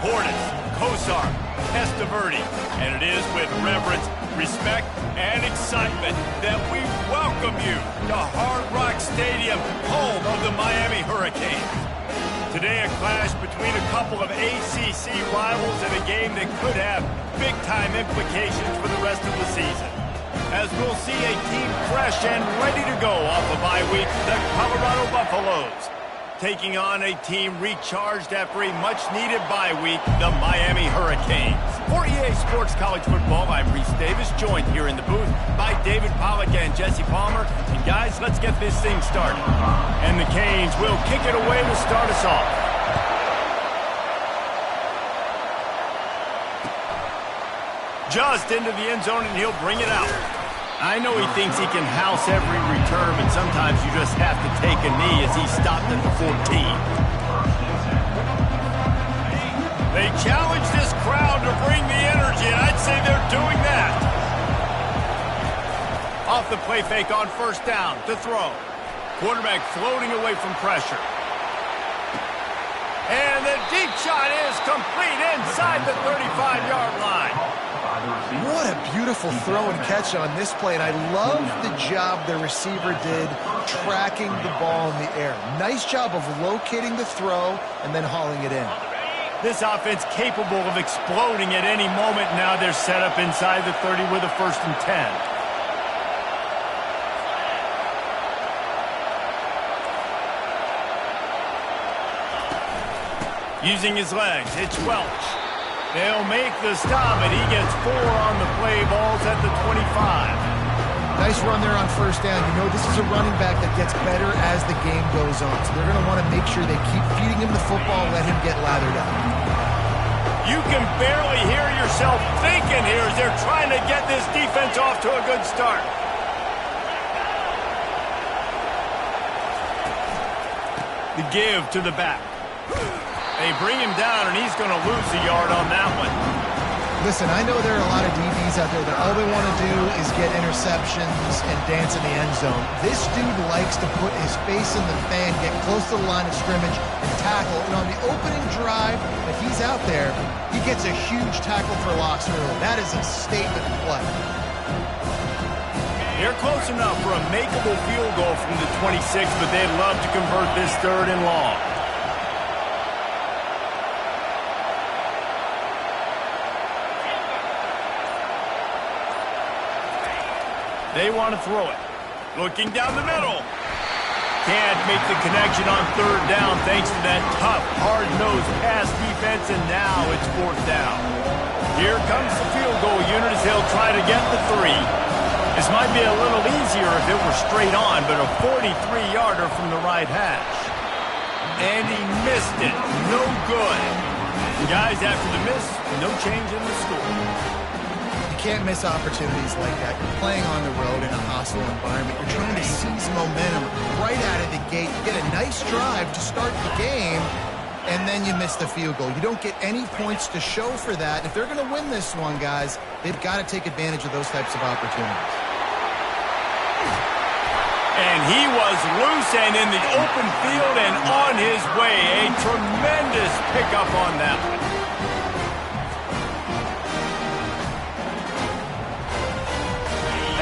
Portis, Kosar, Testaverde, and it is with reverence, respect, and excitement that we welcome you to Hard Rock Stadium, home of the Miami Hurricanes. Today, a clash between a couple of ACC rivals in a game that could have big-time implications for the rest of the season. As we'll see a team fresh and ready to go off a bye week, the Colorado Buffaloes, taking on a team recharged after a much-needed bye week, the Miami Hurricanes. For EA Sports College Football, I'm Reese Davis, joined here in the booth by David Pollack and Jesse Palmer. And guys, let's get this thing started. And the Canes will kick it away to start us off. Just into the end zone, and he'll bring it out. I know he thinks he can house every return, but sometimes you just have to take a knee as he stopped at the 14. They challenge this crowd to bring the energy, and I'd say they're doing that. Off the play fake on first down to throw. Quarterback floating away from pressure. And the deep shot is complete inside the 35-yard line. What a beautiful throw and catch on this play, and I love the job the receiver did tracking the ball in the air. Nice job of locating the throw and then hauling it in. This offense capable of exploding at any moment. Now they're set up inside the 30 with a 1st and 10. Using his legs, it's Welch. They'll make the stop, and he gets 4 on the play. Ball's at the 25. Nice run there on first down. You know, this is a running back that gets better as the game goes on. So they're going to want to make sure they keep feeding him the football, let him get lathered up. You can barely hear yourself thinking here as they're trying to get this defense off to a good start. The give to the back. They bring him down, and he's going to lose a yard on that one. Listen, I know there are a lot of DBs out there that all they want to do is get interceptions and dance in the end zone. This dude likes to put his face in the fan, get close to the line of scrimmage, and tackle. And on the opening drive, if he's out there, he gets a huge tackle for loss early. That is a statement play. They're close enough for a makeable field goal from the 26, but they'd love to convert this 3rd and long. They want to throw it. Looking down the middle. Can't make the connection on 3rd down thanks to that tough, hard-nosed pass defense, and now it's 4th down. Here comes the field goal unit as he'll try to get the 3. This might be a little easier if it were straight on, but a 43-yarder from the right hash. And he missed it. No good. Guys, after the miss, no change in the score. Can't miss opportunities like that. You're playing on the road in a hostile environment. You're trying to seize momentum right out of the gate. You get a nice drive to start the game, and then you miss the field goal. You don't get any points to show for that. If they're going to win this one, guys, they've got to take advantage of those types of opportunities. And he was loose and in the open field and on his way. A tremendous pickup on that one.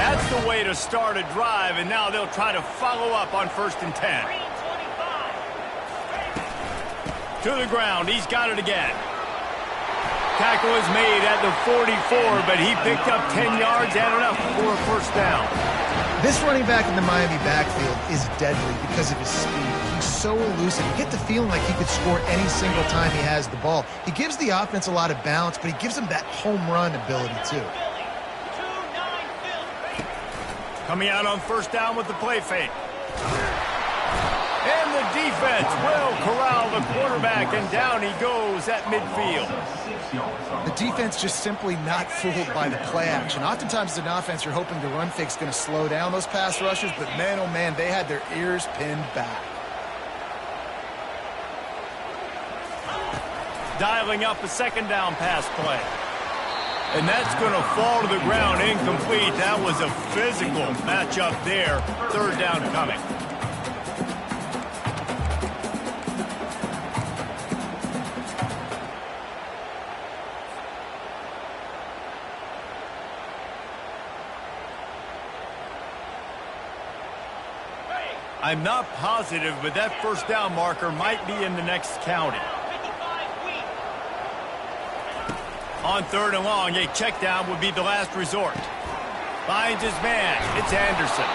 That's the way to start a drive, and now they'll try to follow up on 1st and 10. To the ground, he's got it again. Tackle is made at the 44, but he picked up 10 yards and enough for a 1st down. This running back in the Miami backfield is deadly because of his speed. He's so elusive. You get the feeling like he could score any single time he has the ball. He gives the offense a lot of balance, but he gives them that home run ability, too. Coming out on 1st down with the play fake. And the defense will corral the quarterback, and down he goes at midfield. The defense just simply not fooled by the play action. Oftentimes as an offense, you're hoping the run fake's going to slow down those pass rushers, but man, oh man, they had their ears pinned back. Dialing up a 2nd down pass play. And that's going to fall to the ground incomplete. That was a physical matchup there. 3rd down coming. I'm not positive, but that first down marker might be in the next county. On 3rd and long, a check down would be the last resort. Finds his man. It's Anderson.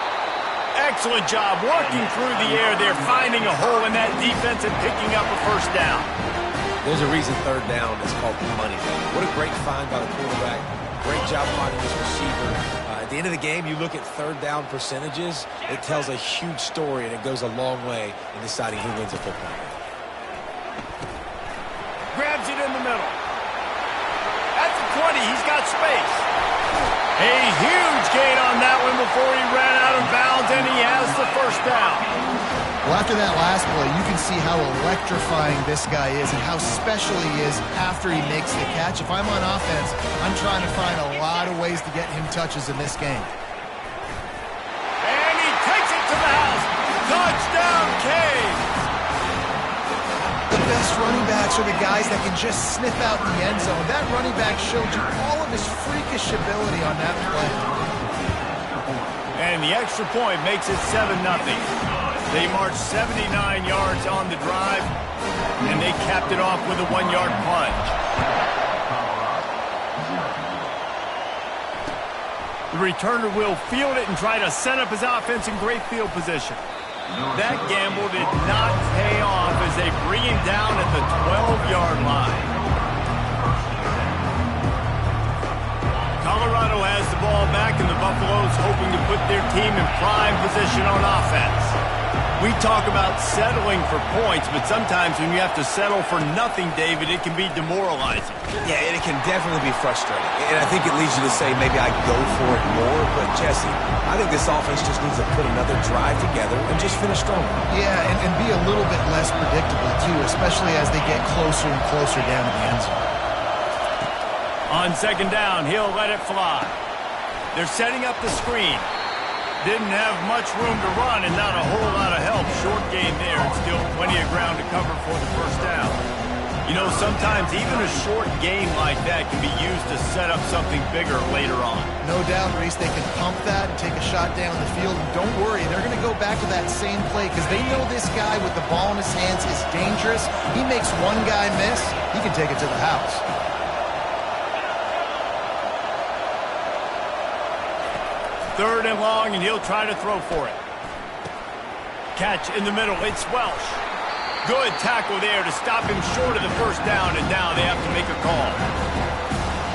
Excellent job working through the air there, finding a hole in that defense and picking up a first down. There's a reason 3rd down is called money. What a great find by the quarterback. Great job finding his receiver. At the end of the game, you look at 3rd down percentages, it tells a huge story, and it goes a long way in deciding who wins a football game. Grabs it in the middle. At the 20, he's got space. A huge gain on that one before he ran out of bounds, and he has the first down. Well, after that last play, you can see how electrifying this guy is and how special he is after he makes the catch. If I'm on offense, I'm trying to find a lot of ways to get him touches in this game. And he takes it to the house. Touchdown, Cade. The best running backs are the guys that can just snip out the end zone. That running back showed you all of his freakish ability on that play. And the extra point makes it 7-0. They marched 79 yards on the drive, and they capped it off with a 1-yard plunge. The returner will field it and try to set up his offense in great field position. That gamble did not pay off as they bring him down at the 12-yard line. Colorado has the ball back, and the Buffaloes hoping to put their team in prime position on offense. We talk about settling for points, but sometimes when you have to settle for nothing, David, it can be demoralizing. Yeah, and it can definitely be frustrating. And I think it leads you to say maybe I go for it more. But, Jesse, I think this offense just needs to put another drive together and just finish strong. Yeah, and be a little bit less predictable, too, especially as they get closer and closer down to the end zone. On 2nd down, he'll let it fly. They're setting up the screen. Didn't have much room to run and not a whole lot of help. Short gain there and still plenty of ground to cover for the first down. You know, sometimes even a short gain like that can be used to set up something bigger later on. No doubt, Reese, they can pump that and take a shot down the field. And don't worry, they're going to go back to that same play because they know this guy with the ball in his hands is dangerous. He makes one guy miss, he can take it to the house. 3rd and long, and he'll try to throw for it. Catch in the middle. It's Welsh. Good tackle there to stop him short of the first down, and now they have to make a call.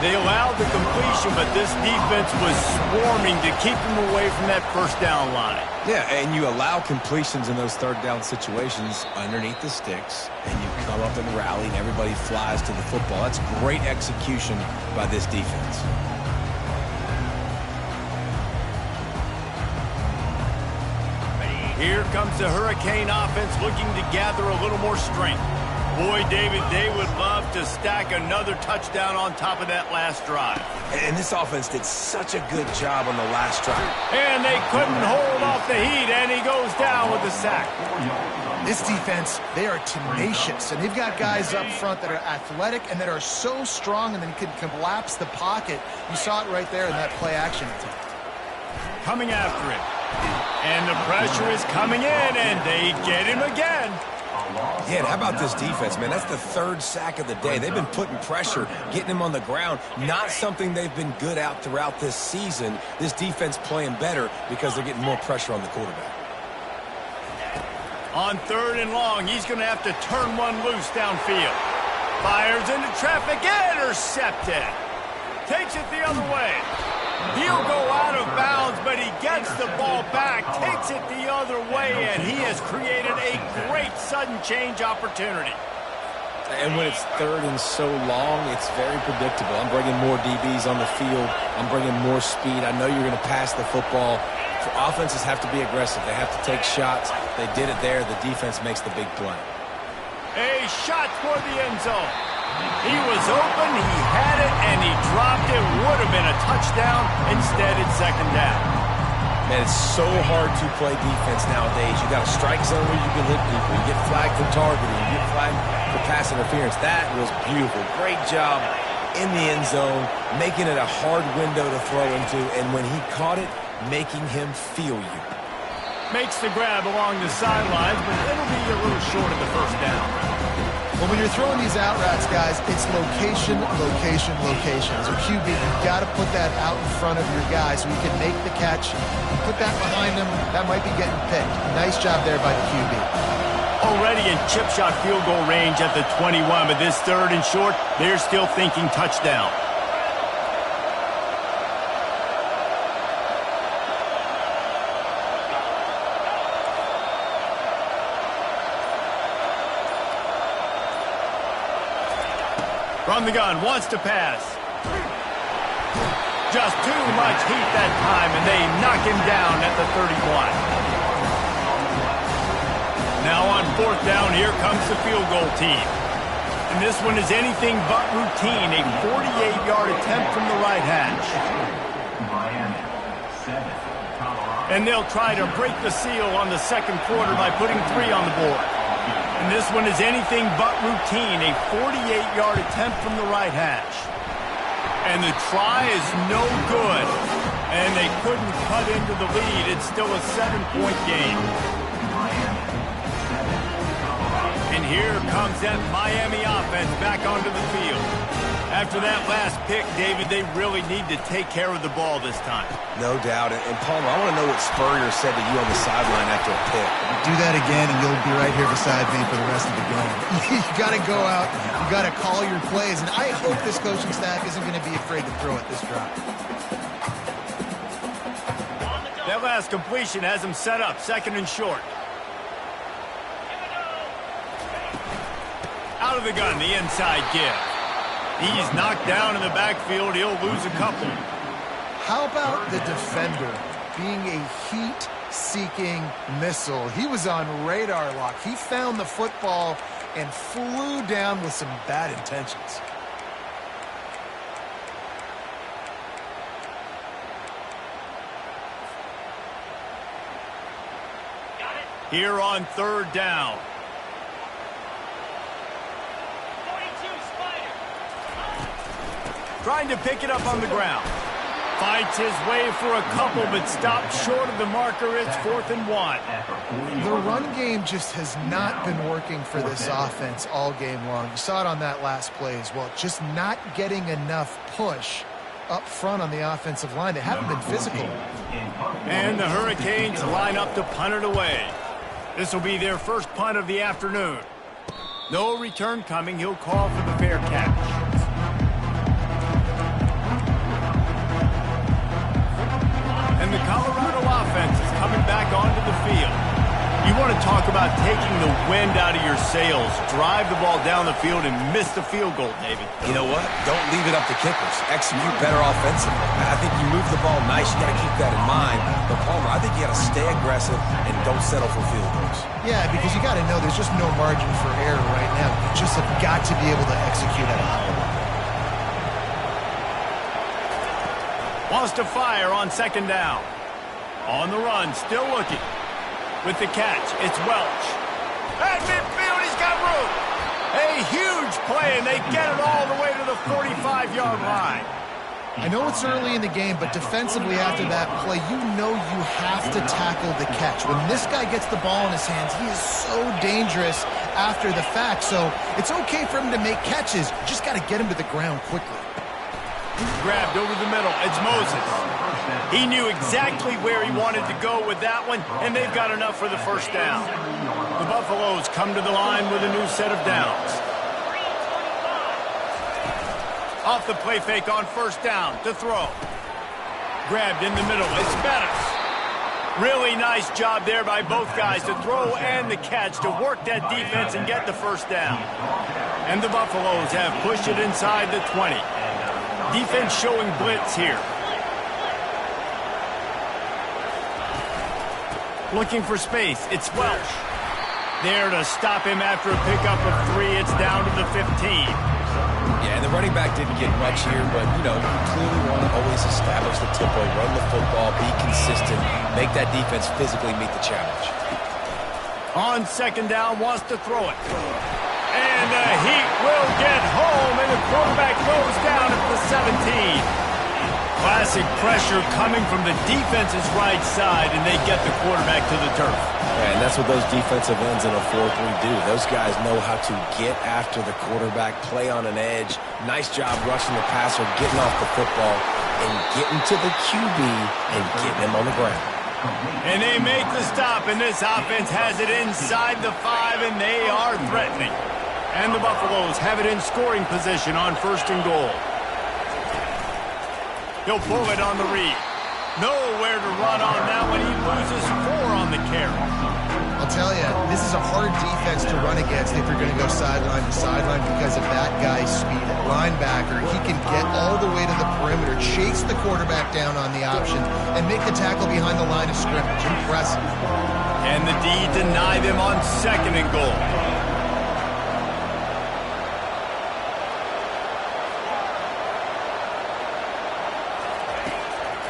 They allowed the completion, but this defense was swarming to keep him away from that first down line. Yeah, and you allow completions in those 3rd down situations underneath the sticks, and you come up and rally, and everybody flies to the football. That's great execution by this defense. Here comes the Hurricane offense looking to gather a little more strength. Boy, David, they would love to stack another touchdown on top of that last drive. And this offense did such a good job on the last drive. And they couldn't hold off the heat, and he goes down with the sack. This defense, they are tenacious, and they've got guys up front that are athletic and that are so strong and then can collapse the pocket. You saw it right there in that play-action attempt. Coming after him. And the pressure is coming in, and they get him again. Yeah, and how about this defense, man? That's the 3rd sack of the day. They've been putting pressure, getting him on the ground. Not something they've been good at throughout this season. This defense playing better because they're getting more pressure on the quarterback. On 3rd and long, he's going to have to turn one loose downfield. Fires into traffic, intercepted. Takes it the other way. He'll go out of bounds, but he gets the ball back, takes it the other way, and he has created a great sudden change opportunity. And when it's 3rd and so long, it's very predictable. I'm bringing more DBs on the field. I'm bringing more speed. I know you're going to pass the football. Offenses have to be aggressive. They have to take shots. They did it there. The defense makes the big play. A shot toward the end zone. He was open, he had it, and he dropped it. Would have been a touchdown. Instead, it's 2nd down. Man, it's so hard to play defense nowadays. You got a strike zone where you can hit people. You get flagged for targeting. You get flagged for pass interference. That was beautiful. Great job in the end zone, making it a hard window to throw into, and when he caught it, making him feel you. Makes the grab along the sidelines, but it'll be a little short of the first down. Well, when you're throwing these out routes, guys, it's location, location, location. As a QB, you've got to put that out in front of your guy so he can make the catch. You put that behind him, that might be getting picked. Nice job there by the QB. Already in chip shot field goal range at the 21, but this third and short, they're still thinking touchdown. From the gun, wants to pass. Just too much heat that time, and they knock him down at the 31. Now on fourth down, here comes the field goal team. And this one is anything but routine, a 48-yard attempt from the right hash. And they'll try to break the seal on the second quarter by putting 3 on the board. And this one is anything but routine, a 48-yard attempt from the right hash. And the try is no good. And they couldn't cut into the lead. It's still a 7-point game. And here comes that Miami offense back onto the field. After that last pick, David, they really need to take care of the ball this time. No doubt. And Palmer, I want to know what Spurrier said to you on the sideline after a pick. Do that again, and you'll be right here beside me for the rest of the game. You got to go out. You got to call your plays. And I hope this coaching staff isn't going to be afraid to throw at this drive. That last completion has him set up, second and short. Out of the gun, the inside give. He's knocked down in the backfield. He'll lose a couple. How about the defender being a heat-seeking missile? He was on radar lock. He found the football and flew down with some bad intentions. Here on third down. Trying to pick it up on the ground. Fights his way for a couple, but stopped short of the marker. It's 4th and 1. The run game just has not been working for this offense all game long. You saw it on that last play as well. Just not getting enough push up front on the offensive line. They haven't been physical. And the Hurricanes line up to punt it away. This will be their first punt of the afternoon. No return coming. He'll call for the fair catch. The Colorado offense is coming back onto the field. You want to talk about taking the wind out of your sails. Drive the ball down the field and miss the field goal, David. You know what? Don't leave it up to kickers. Execute better offensively. I think you move the ball nice. You got to keep that in mind. But, Palmer, I think you got to stay aggressive and don't settle for field goals. Yeah, because you got to know there's just no margin for error right now. You just have got to be able to execute at a high level. Wants to fire on second down. On the run, still looking. With the catch, it's Welch. At midfield, he's got room. A huge play, and they get it all the way to the 45-yard line. I know it's early in the game, but defensively after that play, you know you have to tackle the catch. When this guy gets the ball in his hands, he is so dangerous after the fact. So it's okay for him to make catches. You just got to get him to the ground quickly. Grabbed over the middle. It's Moses. He knew exactly where he wanted to go with that one, and they've got enough for the first down. The Buffaloes come to the line with a new set of downs. Off the play fake on first down to throw. Grabbed in the middle. It's Bettis. Really nice job there by both guys to throw and the catch to work that defense and get the first down. And the Buffaloes have pushed it inside the 20. Defense showing blitz here. Looking for space. It's Welch. There to stop him after a pickup of 3. It's down to the 15. Yeah, and the running back didn't get much here, but, you know, you clearly want to always establish the tempo, run the football, be consistent, make that defense physically meet the challenge. On second down, wants to throw it. And the heat will get home, and the quarterback goes down at the 17. Classic pressure coming from the defense's right side, and they get the quarterback to the turf. Yeah, and that's what those defensive ends in a 4-3 do. Those guys know how to get after the quarterback, play on an edge. Nice job rushing the passer, getting off the football, and getting to the QB and getting him on the ground. And they make the stop, and this offense has it inside the 5, and they are threatening. And the Buffaloes have it in scoring position on 1st and goal. He'll pull it on the read. Nowhere to run on that one. He loses 4 on the carry. I'll tell you, this is a hard defense to run against if you're going to go sideline to sideline because of that guy's speed. At linebacker, he can get all the way to the perimeter, chase the quarterback down on the option, and make the tackle behind the line of scrimmage. Impressive. And the D deny them on 2nd and goal.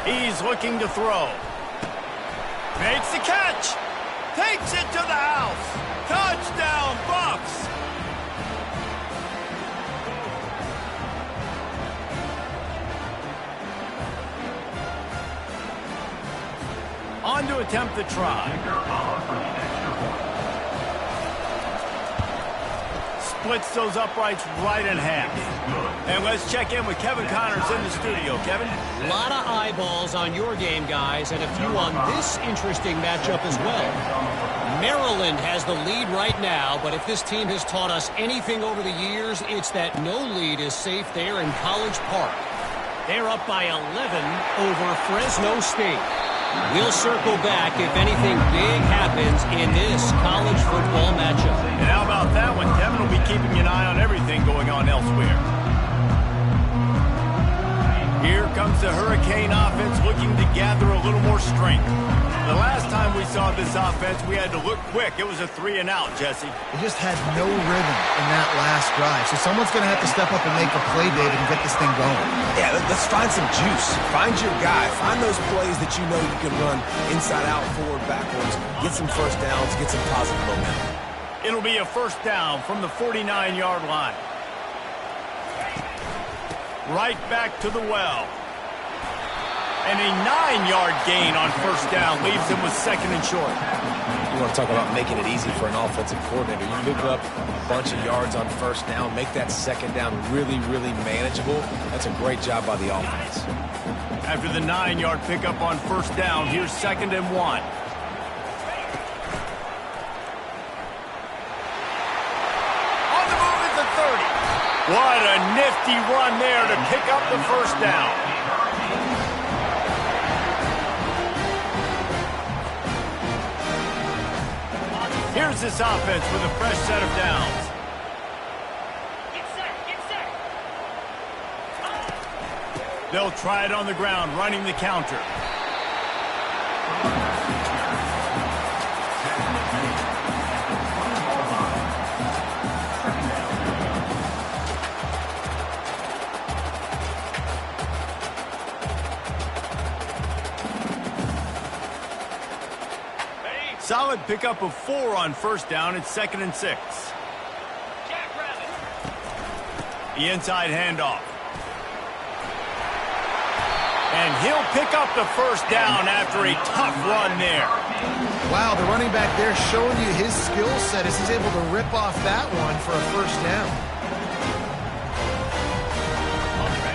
He's looking to throw. Makes the catch. Takes it to the house. Touchdown, Bucks. On to attempt the try. Splits those uprights right in half. And let's check in with Kevin Connors in the studio. Kevin? A lot of eyeballs on your game, guys, and a few on this interesting matchup as well. Maryland has the lead right now, but if this team has taught us anything over the years, it's that no lead is safe there in College Park. They're up by 11 over Fresno State. We'll circle back if anything big happens in this college football matchup. And how about that one? Kevin will be keeping an eye on everything going on elsewhere. Here comes the Hurricane offense looking to gather a little more strength. The last time we saw this offense, we had to look quick. It was a 3-and-out, Jesse. They just had no rhythm in that last drive. So someone's going to have to step up and make a play, David, and get this thing going. Yeah, let's find some juice. Find your guy. Find those plays that you know you can run inside out, forward, backwards. Get some first downs. Get some positive momentum. It'll be a 1st down from the 49-yard line. Right back to the well. And a 9-yard gain on 1st down leaves him with 2nd and short. You want to talk about making it easy for an offensive coordinator. You pick up a bunch of yards on 1st down, make that 2nd down really, really manageable. That's a great job by the offense. After the 9-yard pickup on 1st down, here's 2nd and 1. On the move at the 30. What a nifty run there to pick up the 1st down. Here's this offense with a fresh set of downs. Get set. They'll try it on the ground, running the counter. Solid pickup of 4 on 1st down. It's 2nd and 6. The inside handoff. And he'll pick up the 1st down after a tough run there. Wow, the running back there showing you his skill set as he's able to rip off that one for a 1st down.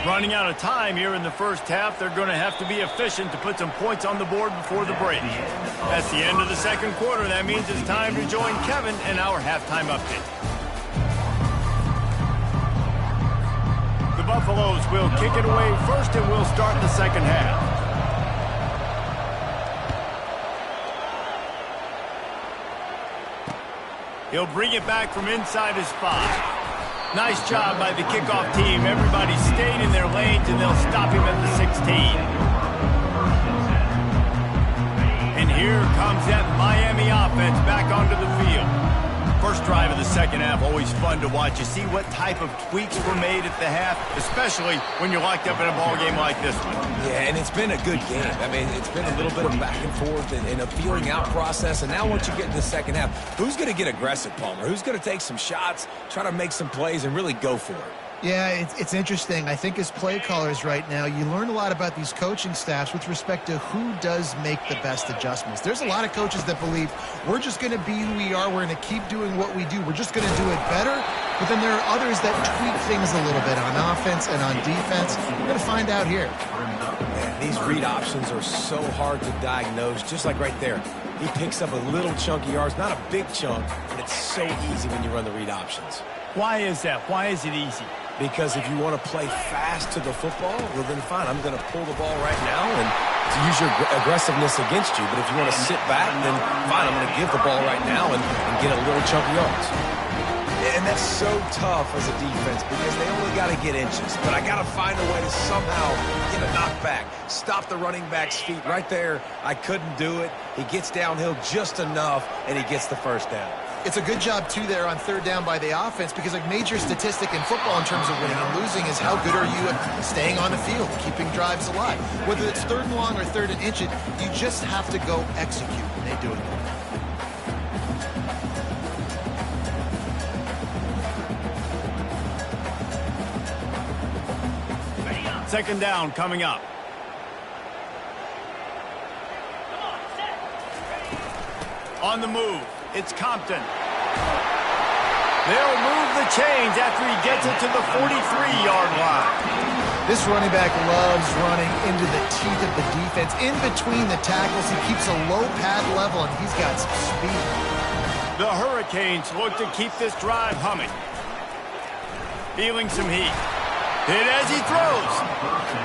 Running out of time here in the 1st half. They're going to have to be efficient to put some points on the board before the break. That's the end of the 2nd quarter. That means it's time to join Kevin in our halftime update. The Buffaloes will kick it away first, and we'll start the 2nd half. He'll bring it back from inside his 5. Nice job by the kickoff team. Everybody stayed in their lanes, and they'll stop him at the 16. And here comes that Miami offense back onto the field. First drive of the 2nd half, always fun to watch. You see what type of tweaks were made at the half, especially when you're locked up in a ball game like this one. Yeah, and it's been a good game. I mean, it's been a little bit of back and forth and a feeling out process. And now once you get in the 2nd half, who's going to get aggressive, Palmer? Who's going to take some shots, try to make some plays, and really go for it? Yeah, it's interesting. I think as play callers right now, you learn a lot about these coaching staffs with respect to who does make the best adjustments. There's a lot of coaches that believe we're just going to be who we are. We're going to keep doing what we do. We're just going to do it better. But then there are others that tweak things a little bit on offense and on defense. We're going to find out here. Man, these read options are so hard to diagnose, just like right there. He picks up a little chunk of yards, not a big chunk, but it's so easy when you run the read options. Why is that? Why is it easy? Because if you want to play fast to the football, well, then fine, I'm going to pull the ball right now and to use your aggressiveness against you. But if you want to sit back, then fine, I'm going to give the ball right now and get a little chunk of yards. And that's so tough as a defense because they only got to get inches. But I got to find a way to somehow get a knockback, stop the running back's feet right there. I couldn't do it. He gets downhill just enough, and he gets the first down. It's a good job, too, there on third down by the offense because a major statistic in football in terms of winning and losing is how good are you at staying on the field, keeping drives alive. Whether it's third and long or third and inch, you just have to go execute, and they do it. Second down coming up. On the move, it's Compton. They'll move the chains after he gets it to the 43-yard line. This running back loves running into the teeth of the defense. In between the tackles, he keeps a low pad level, and he's got some speed. The Hurricanes look to keep this drive humming. Feeling some heat. Hit as he throws.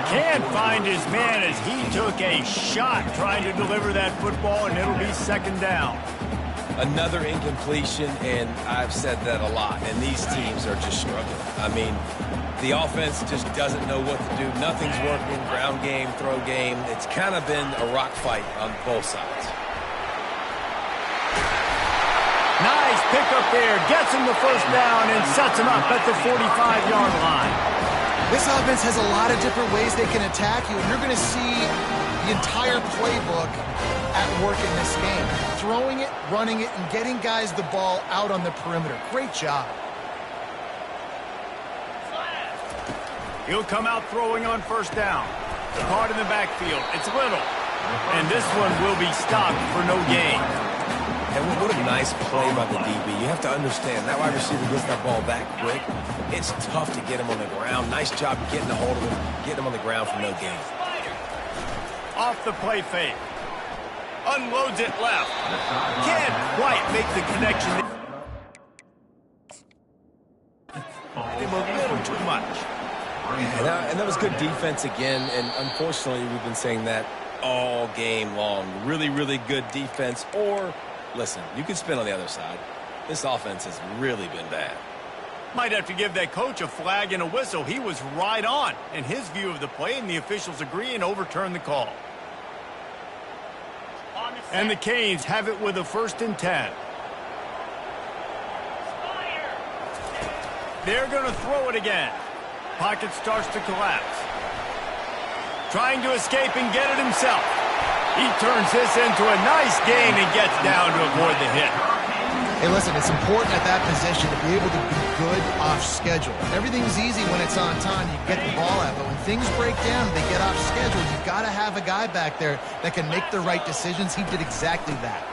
Can't find his man as he took a shot trying to deliver that football, and it'll be second down. Another incompletion, and I've said that a lot, and these teams are just struggling. I mean, the offense just doesn't know what to do. Nothing's working, ground game, throw game. It's kind of been a rock fight on both sides. Nice pickup there. Gets him the first down and sets him up at the 45-yard line. This offense has a lot of different ways they can attack you, and you're going to see the entire playbook at work in this game. Throwing it, running it, and getting guys the ball out on the perimeter. Great job. He'll come out throwing on first down. Caught in the backfield. It's Little. And this one will be stopped for no gain. And what a nice play by the DB. You have to understand, that wide receiver gets that ball that quick. It's tough to get him on the ground. Nice job getting a hold of him, getting him on the ground for no gain. Off the play fake. Unloads it left. Can't quite make the connection. They were a little too much. And that was good defense again. And unfortunately, we've been saying that all game long. Really, really good defense. Or, listen, you can spin on the other side. This offense has really been bad. Might have to give that coach a flag and a whistle. He was right on in his view of the play, and the officials agree and overturn the call. And the Canes have it with a 1st and 10. They're going to throw it again. Pocket starts to collapse. Trying to escape and get it himself. He turns this into a nice gain and gets down to avoid the hit. Hey, listen, it's important at that position to be able to be good off schedule. Everything's easy when it's on time. You get the ball out, but when things break down, they get off schedule. You've got to have a guy back there that can make the right decisions. He did exactly that.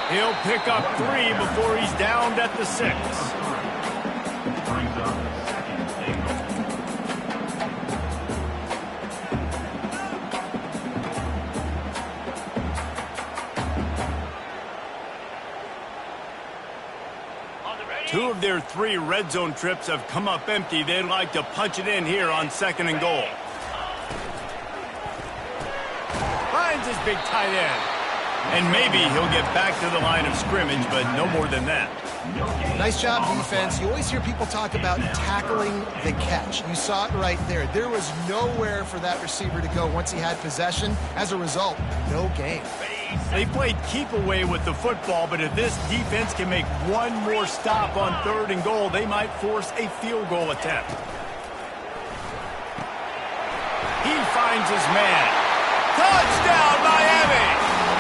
He'll pick up 3 before he's downed at the 6. Two of their 3 red zone trips have come up empty. They'd like to punch it in here on 2nd and goal. Finds his big tight end. And maybe he'll get back to the line of scrimmage, but no more than that. Nice job, defense. You always hear people talk about tackling the catch. You saw it right there. There was nowhere for that receiver to go once he had possession. As a result, no gain. They played keep away with the football, but if this defense can make one more stop on 3rd and goal, they might force a field goal attempt. He finds his man. Touchdown, Miami!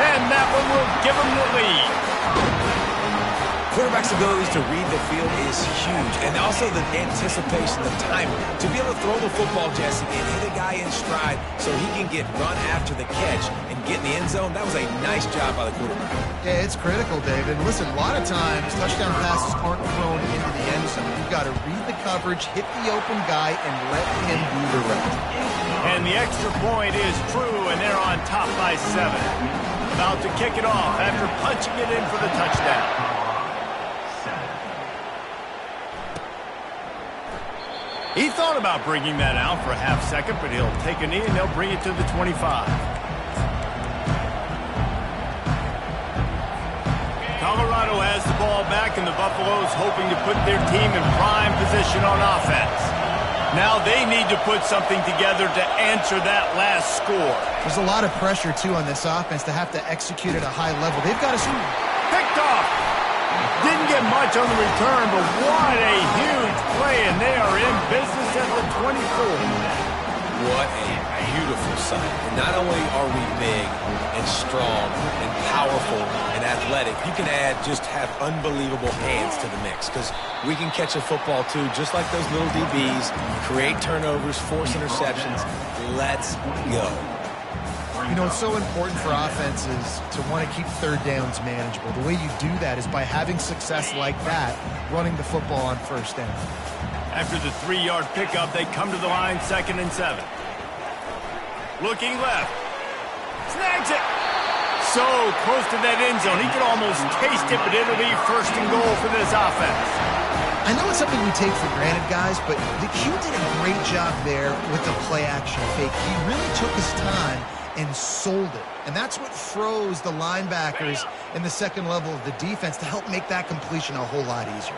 And that one will give him the lead. Quarterback's abilities to read the field is huge, and also the anticipation, the timing. To be able to throw the football, Jesse, and hit a guy in stride so he can get run after the catch and get in the end zone, that was a nice job by the quarterback. Yeah, it's critical, David. Listen, a lot of times touchdown passes aren't thrown into the end zone. You've got to read the coverage, hit the open guy, and let him do the rest. And the extra point is true, and they're on top by 7. About to kick it off after punching it in for the touchdown. He thought about bringing that out for a half second, but he'll take a knee and they'll bring it to the 25. Colorado has the ball back, and the Buffaloes hoping to put their team in prime position on offense. Now they need to put something together to answer that last score. There's a lot of pressure, too, on this offense to have to execute at a high level. They've got to shoot. Picked off. Didn't get much on the return, but what a huge play, and they are in business at the 24. What a beautiful sight. And not only are we big and strong and powerful and athletic, you can just have unbelievable hands to the mix, because we can catch a football too, just like those little DBs, create turnovers, force interceptions. Let's go. You know, it's so important for offenses to want to keep third downs manageable. The way you do that is by having success like that, running the football on first down. After the 3-yard pickup, they come to the line, 2nd and 7. Looking left. Snags it. So close to that end zone. He could almost taste it, but it'll be 1st and goal for this offense. I know it's something we take for granted, guys, but the Q did a great job there with the play-action fake. He really took his time and sold it. And that's what froze the linebackers in the second level of the defense to help make that completion a whole lot easier.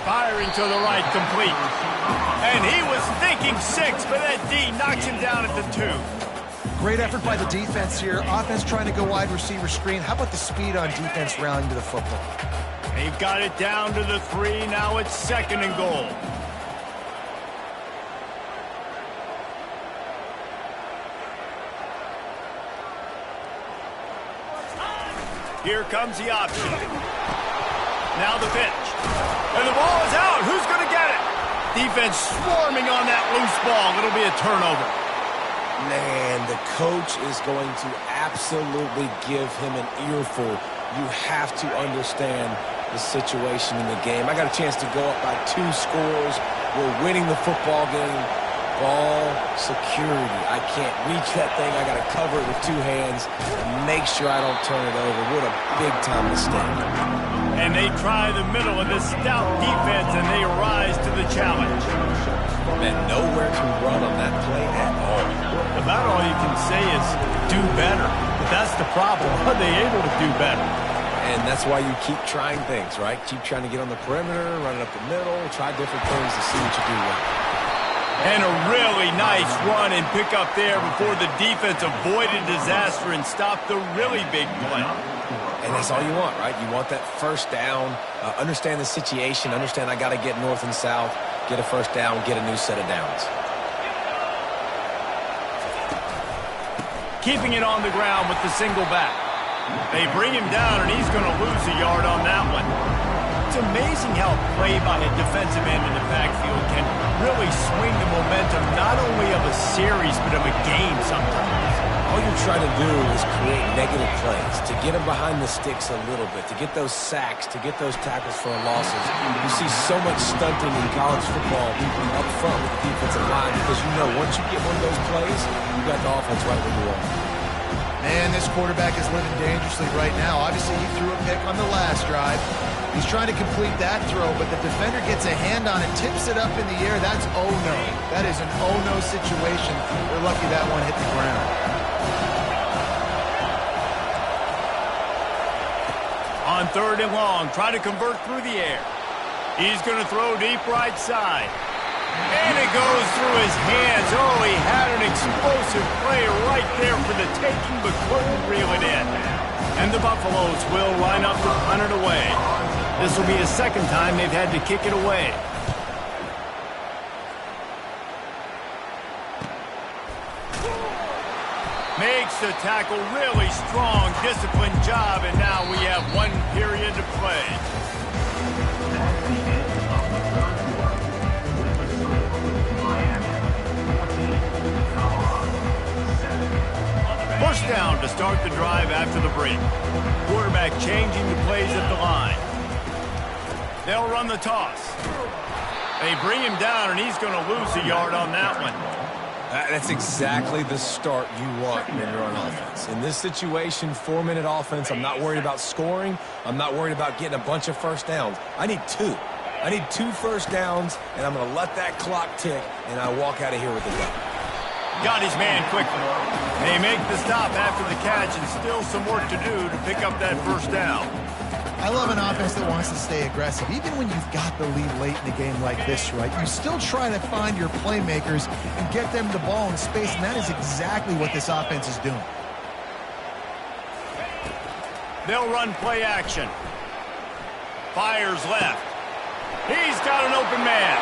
Firing to the right, complete. And he was thinking 6, but that D knocks him down at the 2. Great effort by the defense here. Offense trying to go wide receiver screen. How about the speed on defense rallying to the football? They've got it down to the 3. Now it's 2nd and goal. Here comes the option. Now the pitch. And the ball is out. Who's going to get it? Defense swarming on that loose ball. It'll be a turnover. Man, the coach is going to absolutely give him an earful. You have to understand the situation in the game. I got a chance to go up by 2 scores. We're winning the football game. Ball security. I can't reach that thing. I got to cover it with 2 hands and make sure I don't turn it over. What a big-time mistake. And they try the middle of this stout defense, and they rise to the challenge. Man, nowhere to run on that play at all. About all you can say is do better. But that's the problem. Are they able to do better? And that's why you keep trying things, right? Keep trying to get on the perimeter, run it up the middle, try different things to see what you do well. And a really nice run and pick up there before the defense avoided disaster and stopped the really big play. And that's all you want, right? You want that first down, understand the situation, understand I got to get north and south, get a first down, get a new set of downs. Keeping it on the ground with the single back. They bring him down, and he's going to lose a yard on that one. It's amazing how a play by a defensive end in the backfield can really swing the momentum not only of a series but of a game sometimes. All you're trying to do is create negative plays, to get them behind the sticks a little bit, to get those sacks, to get those tackles for losses. You see so much stunting in college football up front with the defensive line because you know once you get one of those plays, you got the offense right where you are. Man, this quarterback is living dangerously right now. Obviously, he threw a pick on the last drive. He's trying to complete that throw, but the defender gets a hand on it, tips it up in the air. That's oh-no. That is an oh-no situation. We're lucky that one hit the ground. On 3rd and long, trying to convert through the air. He's going to throw deep right side. And it goes through his hands. Oh, he had an explosive play right there for the taking, but couldn't reel it in. And the Buffaloes will line up to punt it away. This will be the 2nd time they've had to kick it away. Makes the tackle really strong, disciplined job, and now we have 1 period to play. First down to start the drive after the break. Quarterback changing the plays at the line. They'll run the toss. They bring him down, and he's going to lose a yard on that one. That's exactly the start you want when you're on offense. In this situation, 4-minute offense, I'm not worried about scoring. I'm not worried about getting a bunch of first downs. I need 2. I need 2 first downs, and I'm going to let that clock tick, and I walk out of here with a win. Got his man quickly. They make the stop after the catch, and still some work to do to pick up that first down. I love an offense that wants to stay aggressive. Even when you've got the lead late in a game like this, right, you still try to find your playmakers and get them the ball in space, and that is exactly what this offense is doing. They'll run play action. Fires left. He's got an open man.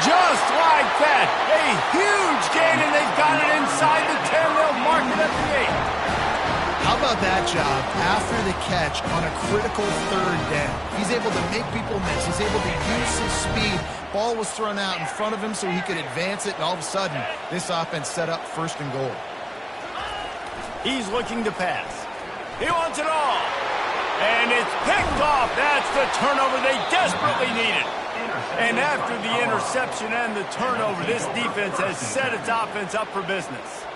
Just like that, a huge gain, and they've got it inside the 10. They'll mark it at the 8. How about that job after the catch on a critical 3rd down? He's able to make people miss. He's able to use his speed. Ball was thrown out in front of him so he could advance it, and all of a sudden, this offense set up 1st and goal. He's looking to pass. He wants it all. And it's picked off. That's the turnover they desperately needed. And after the interception and the turnover, this defense has set its offense up for business.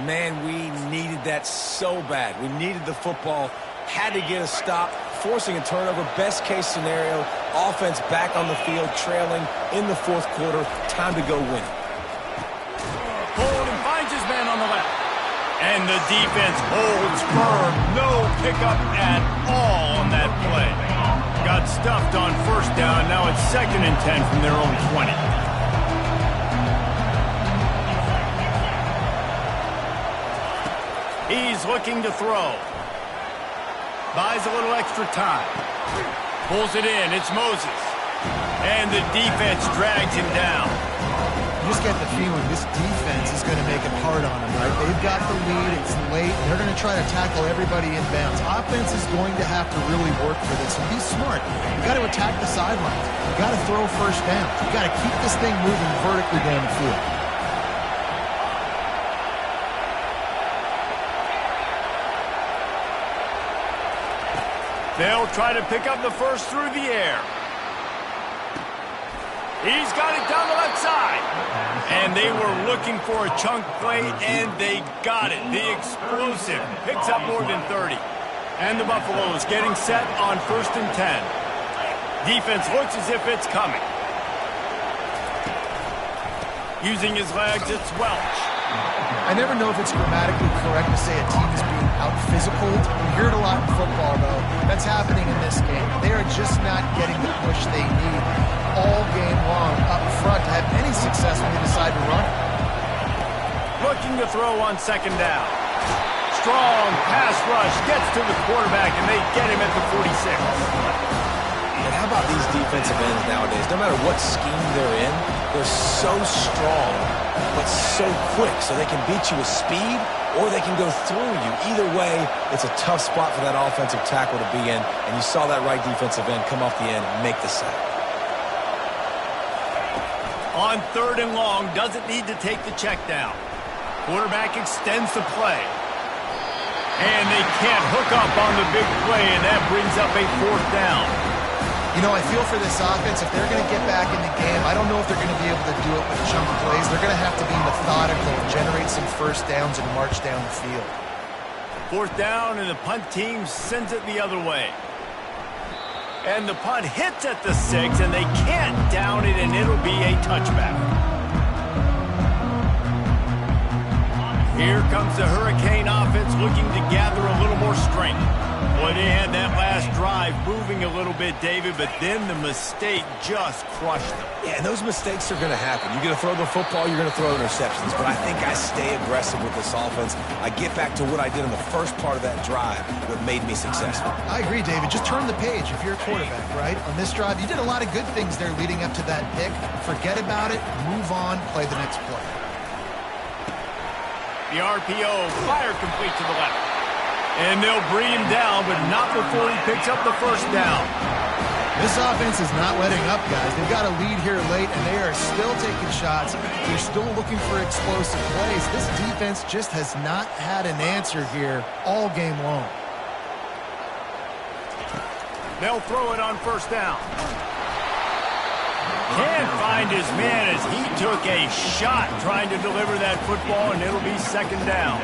Man, we needed that so bad. We needed the football, had to get a stop, forcing a turnover. Best case scenario, offense back on the field, trailing in the 4th quarter. Time to go win it. Hold and finds his man on the left. And the defense holds firm. No pickup at all on that play. Got stuffed on 1st down. Now it's 2nd and 10 from their own 20. He's looking to throw. Buys a little extra time. Pulls it in. It's Moses. And the defense drags him down. You just get the feeling this defense is going to make it hard on him, right? They've got the lead. It's late. They're going to try to tackle everybody in bounds. Offense is going to have to really work for this. And be smart. You got to attack the sidelines. You got to throw 1st down. You got to keep this thing moving vertically down the field. They'll try to pick up the 1st through the air. He's got it down the left side. And they were looking for a chunk play, and they got it. The explosive picks up more than 30. And the Buffaloes getting set on 1st and 10. Defense looks as if it's coming. Using his legs, it's Welch. I never know if it's grammatically correct to say a team is being out-physical. You hear it a lot in football, though. That's happening in this game. They are just not getting the push they need all game long up front to have any success when they decide to run. Looking to throw on 2nd down. Strong pass rush gets to the quarterback, and they get him at the 46. And how about these defensive ends nowadays? No matter what scheme they're in, they're so strong, but so quick, so they can beat you with speed, or they can go through you. Either way, it's a tough spot for that offensive tackle to be in, and you saw that right defensive end come off the end and make the sack. On 3rd and long, doesn't need to take the check down. Quarterback extends the play. And they can't hook up on the big play, and that brings up a 4th down. You know, I feel for this offense, if they're going to get back in the game, I don't know if they're going to be able to do it with chunk plays. They're going to have to be methodical and generate some 1st downs and march down the field. 4th down, and the punt team sends it the other way. And the punt hits at the 6, and they can't down it, and it'll be a touchback. Here comes the Hurricane offense looking to gather a little more strength. Boy, they had that last drive moving a little bit, David, but then the mistake just crushed them. Yeah, and those mistakes are going to happen. You're going to throw the football, you're going to throw interceptions, but I think I stay aggressive with this offense. I get back to what I did in the first part of that drive, what made me successful. I agree, David. Just turn the page if you're a quarterback, right? On this drive, you did a lot of good things there leading up to that pick. Forget about it, move on, play the next play. The RPO, fire complete to the left. And they'll bring him down, but not before he picks up the first down. This offense is not letting up, guys. They've got a lead here late, and they are still taking shots. They're still looking for explosive plays. This defense just has not had an answer here all game long. They'll throw it on first down. Can't find his man as he took a shot trying to deliver that football, and it'll be second down.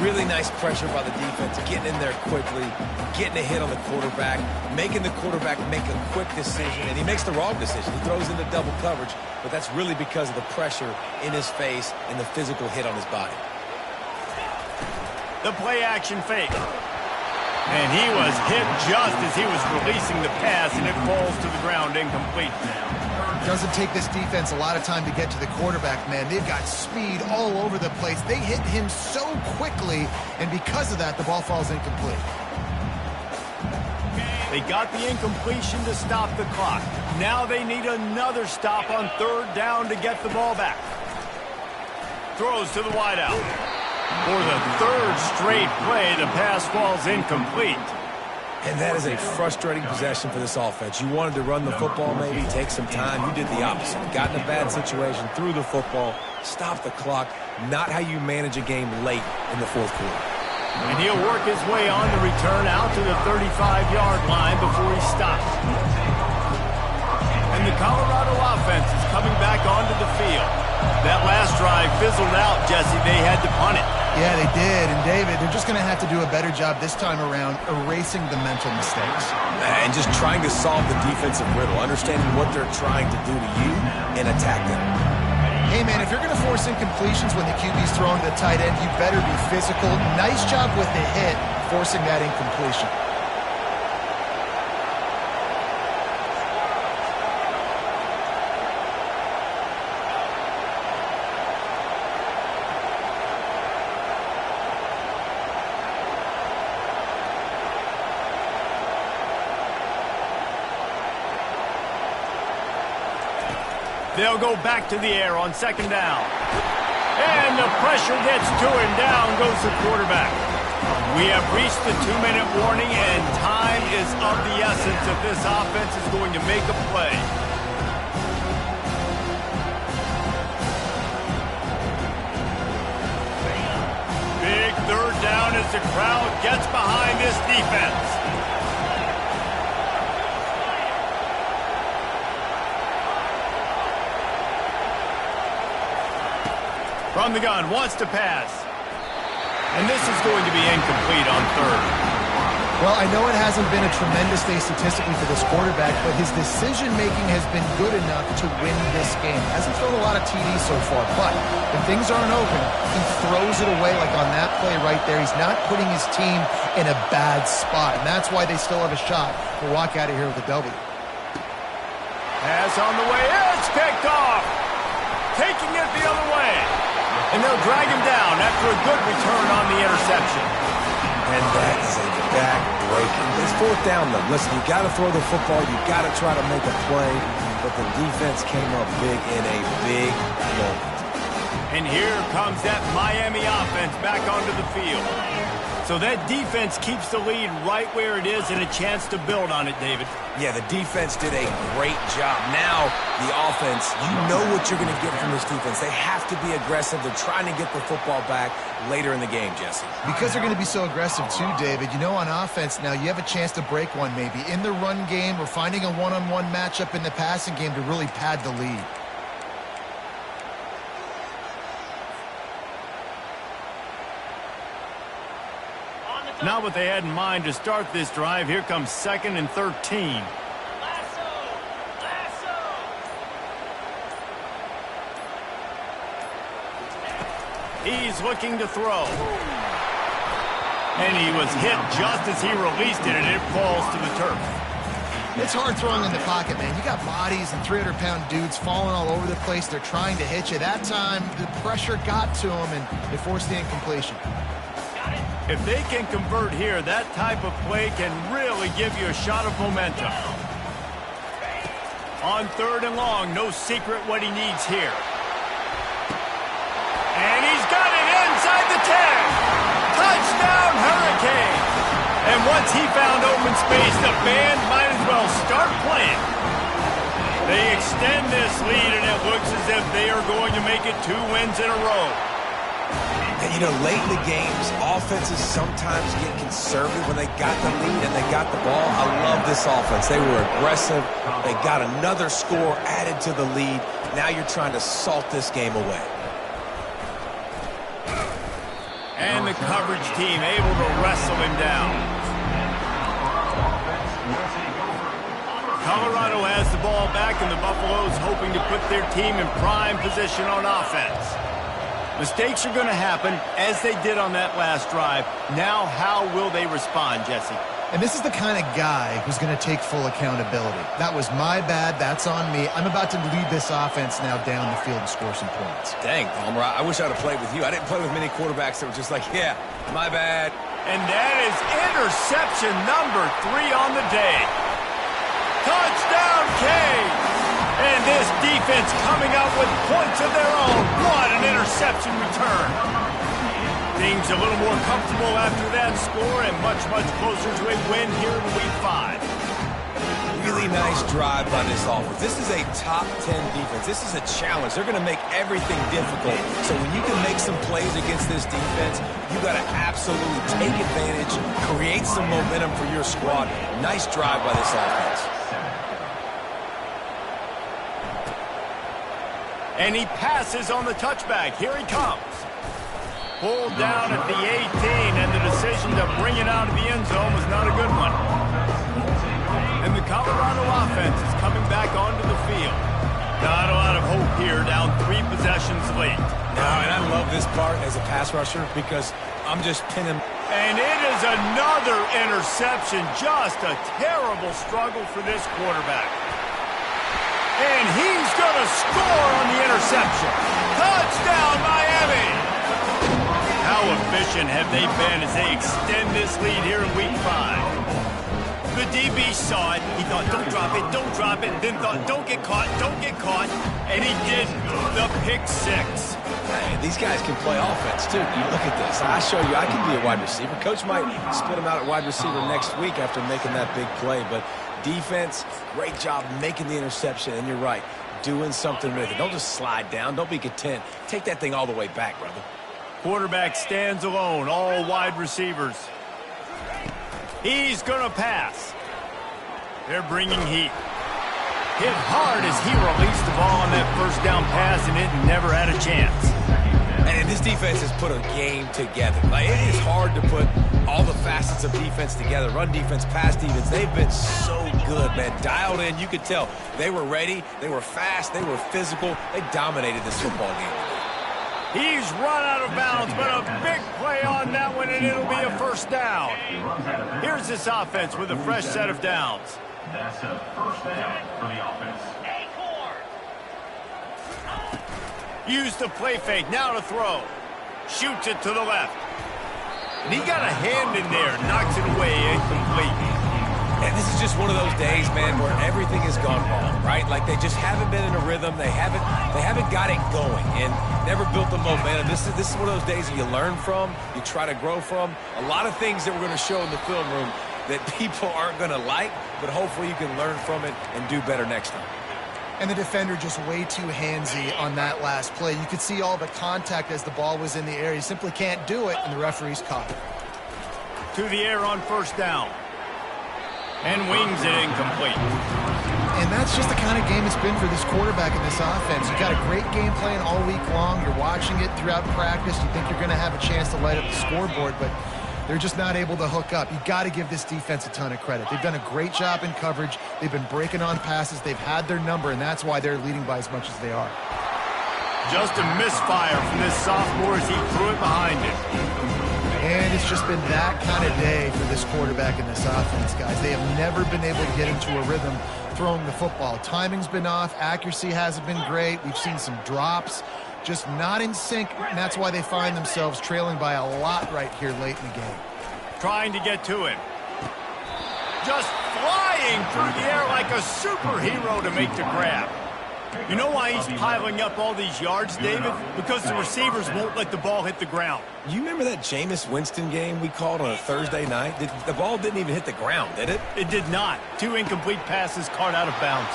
Really nice pressure by the defense, getting in there quickly, getting a hit on the quarterback, making the quarterback make a quick decision, and he makes the wrong decision. He throws into double coverage, but that's really because of the pressure in his face and the physical hit on his body. The play-action fake. And he was hit just as he was releasing the pass, and it falls to the ground incomplete. Doesn't take this defense a lot of time to get to the quarterback, man. They've got speed all over the place. They hit him so quickly, and because of that, the ball falls incomplete. They got the incompletion to stop the clock. Now they need another stop on third down to get the ball back. Throws to the wideout. For the third straight play, the pass falls incomplete. And that is a frustrating possession for this offense. You wanted to run the football, maybe take some time. You did the opposite. Got in a bad situation, threw the football, stopped the clock. Not how you manage a game late in the fourth quarter. And he'll work his way on the return out to the 35-yard line before he stops. And the Colorado offense is coming back onto the field. That last drive fizzled out, Jesse. They had to punt it. Yeah, they did. And, David, they're just going to have to do a better job this time around erasing the mental mistakes. And just trying to solve the defensive riddle, understanding what they're trying to do to you and attack them. Hey, man, if you're going to force incompletions when the QB's throwing to the tight end, you better be physical. Nice job with the hit, forcing that incompletion. They'll go back to the air on second down. And the pressure gets to him. Down goes the quarterback. We have reached the 2-minute warning, and time is of the essence if this offense is going to make a play. Big third down as the crowd gets behind this defense. From the gun, wants to pass. And this is going to be incomplete on third. Well, I know it hasn't been a tremendous day statistically for this quarterback, but his decision-making has been good enough to win this game. Hasn't thrown a lot of TDs so far, but when things aren't open, he throws it away like on that play right there. He's not putting his team in a bad spot, and that's why they still have a shot to walk out of here with a W. Pass on the way. It's picked off. Taking it the other way. And they'll drag him down after a good return on the interception. And that is a back-breaking. It's fourth down, though. Listen, you got to throw the football. You got to try to make a play. But the defense came up big in a big moment. And here comes that Miami offense back onto the field. So that defense keeps the lead right where it is and a chance to build on it, David. Yeah, the defense did a great job. Now, the offense, you know what you're going to get from this defense. They have to be aggressive. They're trying to get the football back later in the game, Jesse. Because they're going to be so aggressive too, David. You know, on offense now, you have a chance to break one maybe in the run game or finding a one-on-one matchup in the passing game to really pad the lead. Not what they had in mind to start this drive. Here comes 2nd and 13. He's looking to throw. And he was hit just as he released it, and it falls to the turf. It's hard throwing in the pocket, man. You got bodies and 300-pound dudes falling all over the place. They're trying to hit you. That time, the pressure got to them, and they forced the incompletion. If they can convert here, that type of play can really give you a shot of momentum. On 3rd and long, no secret what he needs here. And he's got it inside Touchdown, Hurricane! And once he found open space, the band might as well start playing. They extend this lead, and it looks as if they are going to make it 2 wins in a row. And, you know, late in the games, offenses sometimes get conservative when they got the lead and they got the ball. I love this offense. They were aggressive. They got another score added to the lead. Now you're trying to salt this game away. And the coverage team able to wrestle him down. Colorado has the ball back, and the Buffaloes hoping to put their team in prime position on offense. Mistakes are going to happen, as they did on that last drive. Now, how will they respond, Jesse? And this is the kind of guy who's going to take full accountability. That was my bad. That's on me. I'm about to lead this offense now down the field and score some points. Dang, Palmer, I wish I'd have played with you. I didn't play with many quarterbacks that were just like, yeah, my bad. And that is interception number 3 on the day. Touchdown, Cade! And this defense coming out with points of their own. What an interception return. Things a little more comfortable after that score and much, much closer to a win here in Week 5. Really nice drive by this offense. This is a top 10 defense. This is a challenge. They're going to make everything difficult. So when you can make some plays against this defense, you got to absolutely take advantage, create some momentum for your squad. Nice drive by this offense. And he passes on the touchback. Here he comes. Pulled down at the 18, and the decision to bring it out of the end zone was not a good one. And the Colorado offense is coming back onto the field. Not a lot of hope here, down 3 possessions late. No, and I love this part as a pass rusher because I'm just pinning. And it is another interception. Just a terrible struggle for this quarterback. And he's going to score on the interception. Touchdown, Miami! How efficient have they been as they extend this lead here in Week 5? The DB saw it. He thought, don't drop it, then thought, don't get caught, and he didn't. The pick 6. Hey, these guys can play offense, too. Look at this. I show you I can be a wide receiver. Coach might split him out at wide receiver next week after making that big play, but defense, great job making the interception, and you're right, doing something with it. Don't just slide down. Don't be content. Take that thing all the way back, brother. Quarterback stands alone, all wide receivers. He's going to pass. They're bringing heat. Hit hard as he released the ball on that first down pass, and it never had a chance. And this defense has put a game together. Like, it is hard to put all the facets of defense together. Run defense, pass defense. They've been so good, man. Dialed in. You could tell they were ready. They were fast. They were physical. They dominated this football game. He's run out of bounds, but a big play on that one, and it'll be a first down. Here's this offense with a fresh set of downs. That's a first down for the offense. Use the play fake, now to throw. Shoots it to the left. And he got a hand in there, knocks it away, incomplete. And this is just one of those days, man, where everything has gone wrong, right? Like they just haven't been in a rhythm. They haven't got it going and never built the momentum. This is one of those days that you learn from, you try to grow from. A lot of things that we're going to show in the film room that people aren't going to like, but hopefully you can learn from it and do better next time. And the defender just way too handsy on that last play. You could see all the contact as the ball was in the air. He simply can't do it, and the referee's caught it. To the air on first down. And wings it incomplete. And that's just the kind of game it's been for this quarterback in this offense. You got a great game plan all week long. You're watching it throughout practice. You think you're going to have a chance to light up the scoreboard, but they're just not able to hook up. You got to give this defense a ton of credit. They've done a great job in coverage. They've been breaking on passes. They've had their number, and that's why they're leading by as much as they are. Just a misfire from this sophomore as he threw it behind him. And it's just been that kind of day for this quarterback in this offense, guys. They have never been able to get into a rhythm throwing the football. Timing's been off. Accuracy hasn't been great. We've seen some drops. Just not in sync, and that's why they find themselves trailing by a lot right here late in the game. Trying to get to him. Just flying through the air like a superhero to make the grab. You know why he's piling up all these yards, David? Because the receivers won't let the ball hit the ground. You remember that Jameis Winston game we called on a Thursday night? The ball didn't even hit the ground, did it? It did not. 2 incomplete passes caught out of bounds.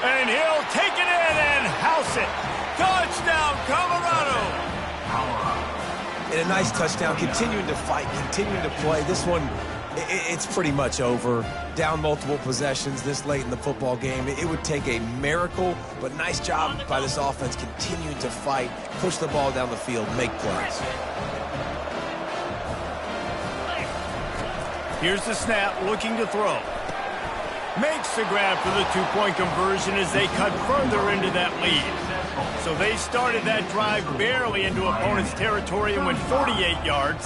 And he'll take it in and house it. Touchdown, Colorado! And a nice touchdown, continuing to fight, continuing to play. This one, it's pretty much over. Down multiple possessions this late in the football game. It would take a miracle, but nice job by this offense continuing to fight, push the ball down the field, make plays. Here's the snap, looking to throw. Makes the grab for the 2-point conversion as they cut further into that lead. So they started that drive barely into opponent's territory and went 48 yards.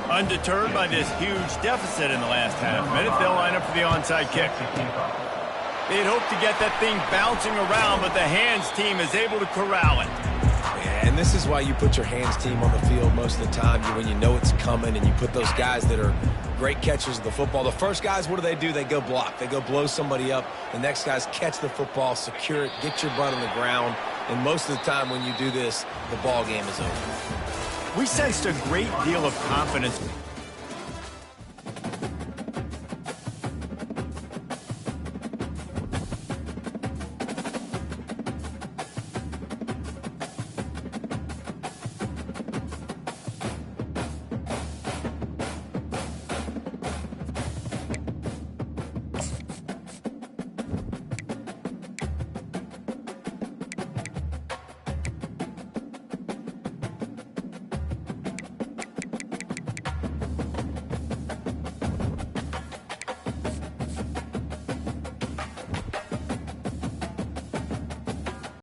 Undeterred by this huge deficit in the last half-minute, they'll line up for the onside kick. They'd hoped to get that thing bouncing around, but the hands team is able to corral it. And this is why you put your hands team on the field most of the time, when you know it's coming, and you put those guys that are great catchers of the football. The first guys, what do? They go block. They go blow somebody up. The next guys catch the football, secure it, get your butt on the ground. And most of the time when you do this, the ball game is over. We sensed a great deal of confidence